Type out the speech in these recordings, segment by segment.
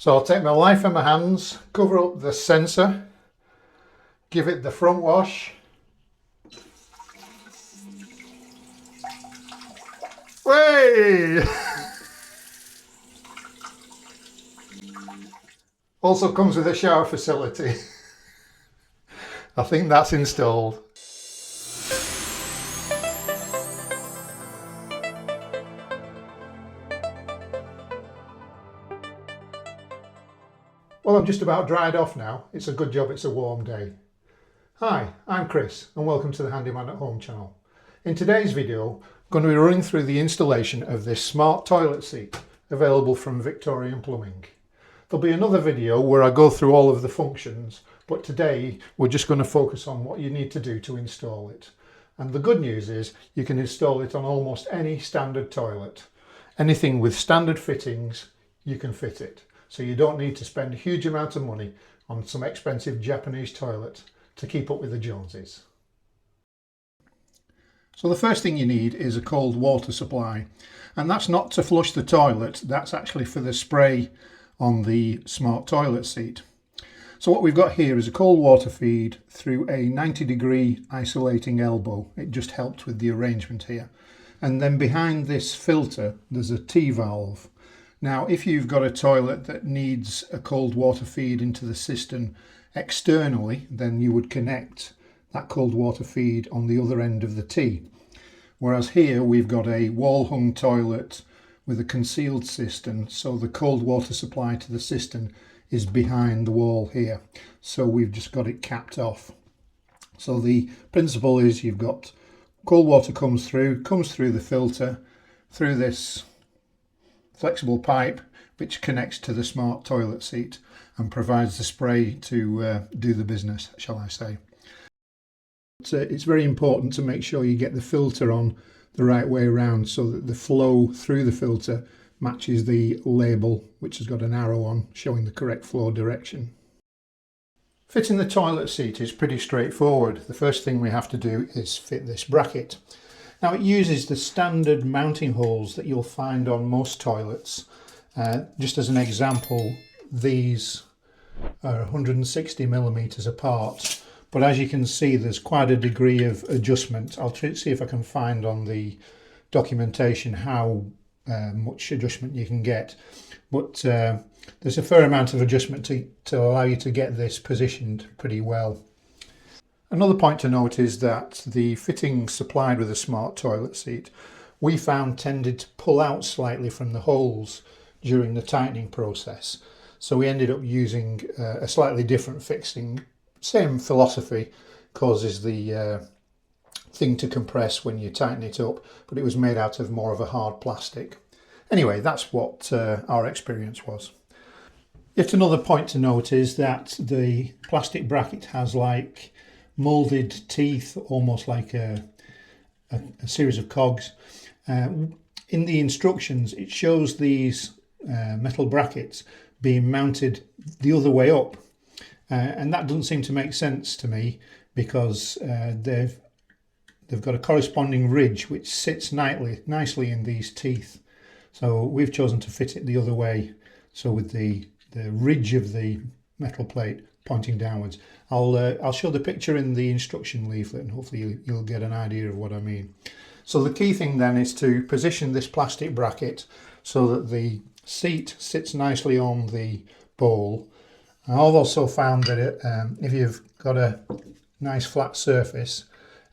So I'll take my life in my hands, cover up the sensor, give it the front wash. Way! Also comes with a shower facility. I think that's installed. Well, I'm just about dried off now. It's a good job it's a warm day. Hi, I'm Chris and welcome to the Handyman at Home channel. In today's video, I'm going to be running through the installation of this smart toilet seat available from Victorian Plumbing. There'll be another video where I go through all of the functions, but today we're just going to focus on what you need to do to install it. And the good news is you can install it on almost any standard toilet. Anything with standard fittings, you can fit it. So you don't need to spend a huge amount of money on some expensive Japanese toilet to keep up with the Joneses. So the first thing you need is a cold water supply, and that's not to flush the toilet, that's actually for the spray on the smart toilet seat. So what we've got here is a cold water feed through a 90-degree isolating elbow. It just helped with the arrangement here. And then behind this filter there's a T-valve. Now if you've got a toilet that needs a cold water feed into the cistern externally, then you would connect that cold water feed on the other end of the T. Whereas here we've got a wall-hung toilet with a concealed cistern, so the cold water supply to the cistern is behind the wall here. So we've just got it capped off. So the principle is you've got cold water comes through the filter, through this flexible pipe which connects to the smart toilet seat and provides the spray to do the business, shall I say. It's very important to make sure you get the filter on the right way around so that the flow through the filter matches the label, which has got an arrow on showing the correct flow direction. Fitting the toilet seat is pretty straightforward. The first thing we have to do is fit this bracket. Now it uses the standard mounting holes that you'll find on most toilets. Just as an example, these are 160 millimeters apart. But as you can see, there's quite a degree of adjustment. I'll see if I can find on the documentation how much adjustment you can get. But there's a fair amount of adjustment to allow you to get this positioned pretty well. Another point to note is that the fittings supplied with a smart toilet seat, we found tended to pull out slightly from the holes during the tightening process. So we ended up using a slightly different fixing. Same philosophy, causes the thing to compress when you tighten it up, but it was made out of more of a hard plastic. Anyway, that's what our experience was. Yet another point to note is that the plastic bracket has like moulded teeth, almost like a series of cogs. In the instructions it shows these metal brackets being mounted the other way up. And that doesn't seem to make sense to me because they've got a corresponding ridge which sits nicely in these teeth. So we've chosen to fit it the other way, so with the ridge of the metal plate pointing downwards. I'll show the picture in the instruction leaflet and hopefully you'll get an idea of what I mean. So the key thing then is to position this plastic bracket so that the seat sits nicely on the bowl. I've also found that if you've got a nice flat surface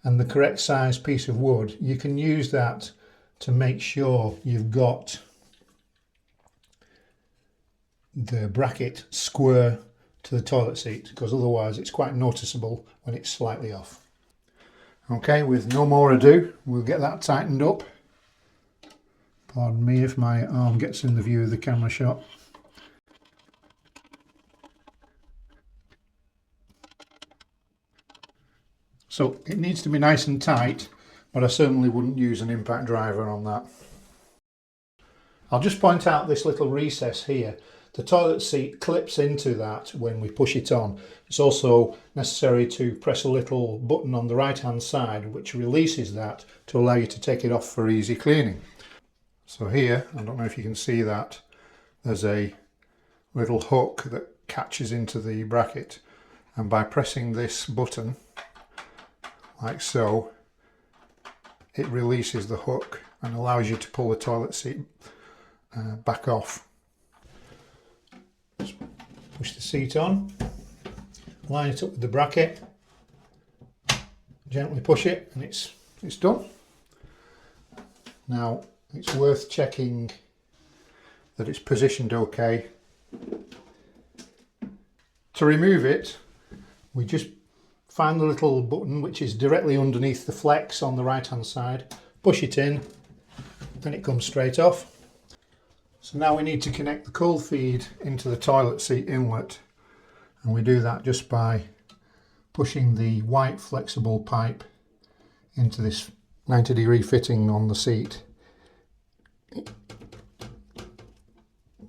and the correct size piece of wood, you can use that to make sure you've got the bracket square to the toilet seat, because otherwise it's quite noticeable when it's slightly off. Okay, with no more ado, we'll get that tightened up. Pardon me if my arm gets in the view of the camera shot. So it needs to be nice and tight, but I certainly wouldn't use an impact driver on that. I'll just point out this little recess here. The toilet seat clips into that when we push it on. It's also necessary to press a little button on the right hand side which releases that to allow you to take it off for easy cleaning. So here, I don't know if you can see that, there's a little hook that catches into the bracket, and by pressing this button like so, it releases the hook and allows you to pull the toilet seat back off. Just push the seat on, line it up with the bracket, gently push it, and it's done. Now it's worth checking that it's positioned okay. To remove it, we just find the little button which is directly underneath the flex on the right hand side, push it in, then it comes straight off. So now we need to connect the cold feed into the toilet seat inlet, and we do that just by pushing the white flexible pipe into this 90-degree fitting on the seat. It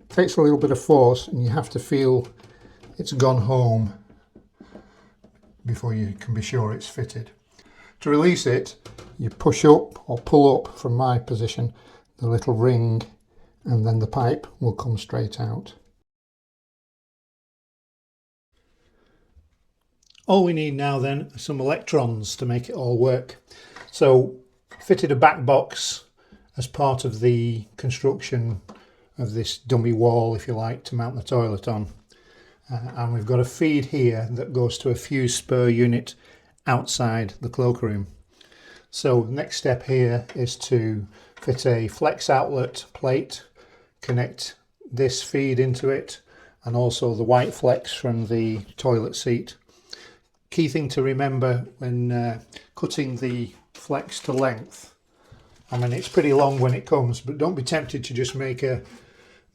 takes a little bit of force, and you have to feel it's gone home before you can be sure it's fitted. To release it, you push up or pull up, from my position, the little ring, and then the pipe will come straight out. All we need now then are some electrons to make it all work. So fitted a back box as part of the construction of this dummy wall, if you like, to mount the toilet on. And we've got a feed here that goes to a fuse spur unit outside the cloakroom. So the next step here is to fit a flex outlet plate, connect this feed into it, and also the white flex from the toilet seat. Key thing to remember when cutting the flex to length, I mean it's pretty long when it comes, but don't be tempted to just make a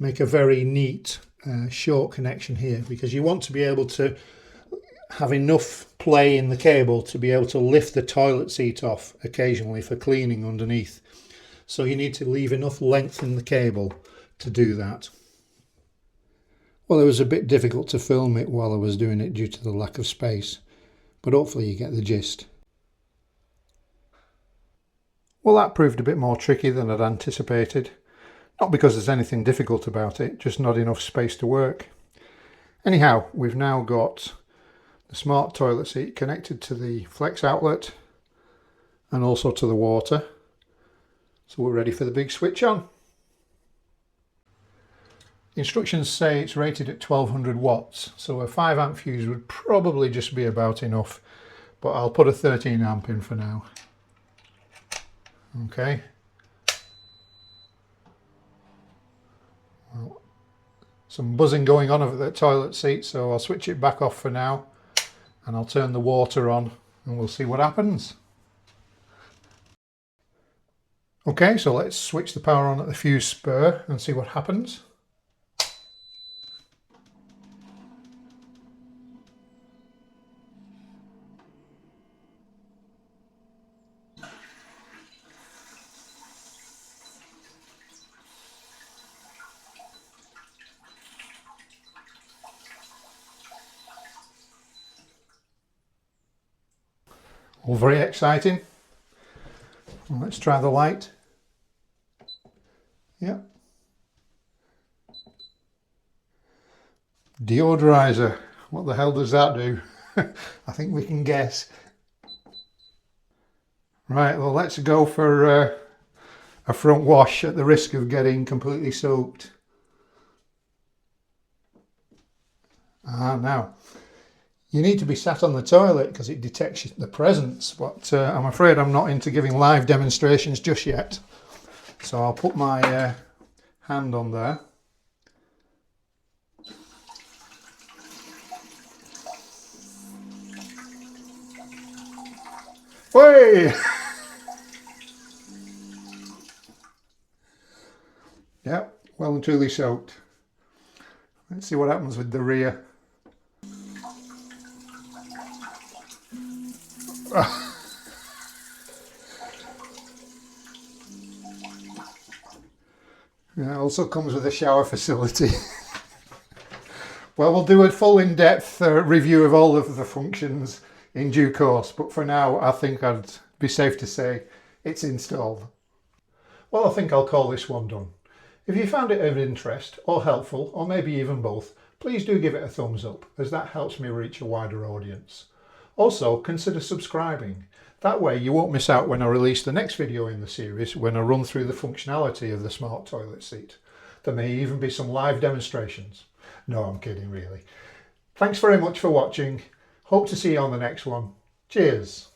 very neat short connection here, because you want to be able to have enough play in the cable to be able to lift the toilet seat off occasionally for cleaning underneath. So you need to leave enough length in the cable to do that. Well, it was a bit difficult to film it while I was doing it due to the lack of space, but hopefully you get the gist. Well, that proved a bit more tricky than I'd anticipated. Not because there's anything difficult about it, just not enough space to work. Anyhow, we've now got the smart toilet seat connected to the flex outlet and also to the water. So we're ready for the big switch on. Instructions say it's rated at 1200 watts, so a 5 amp fuse would probably just be about enough, but I'll put a 13 amp in for now. Okay. Well, some buzzing going on over the toilet seat, so I'll switch it back off for now, and I'll turn the water on and we'll see what happens. Okay, so let's switch the power on at the fuse spur and see what happens. All very exciting. Well, let's try the light. Yeah. Deodorizer. What the hell does that do? I think we can guess. Right, well, let's go for a front wash at the risk of getting completely soaked. Now, you need to be sat on the toilet because it detects the presence, but I'm afraid I'm not into giving live demonstrations just yet. So I'll put my hand on there. Way! Yeah, well and truly soaked. Let's see what happens with the rear. Yeah, it also comes with a shower facility. Well, we'll do a full in-depth review of all of the functions in due course, but for now I think I'd be safe to say it's installed. Well, I think I'll call this one done. If you found it of interest or helpful, or maybe even both, please do give it a thumbs up, as that helps me reach a wider audience. Also, consider subscribing. That way you won't miss out when I release the next video in the series, when I run through the functionality of the Smart Toilet Seat. There may even be some live demonstrations. No, I'm kidding really. Thanks very much for watching. Hope to see you on the next one. Cheers.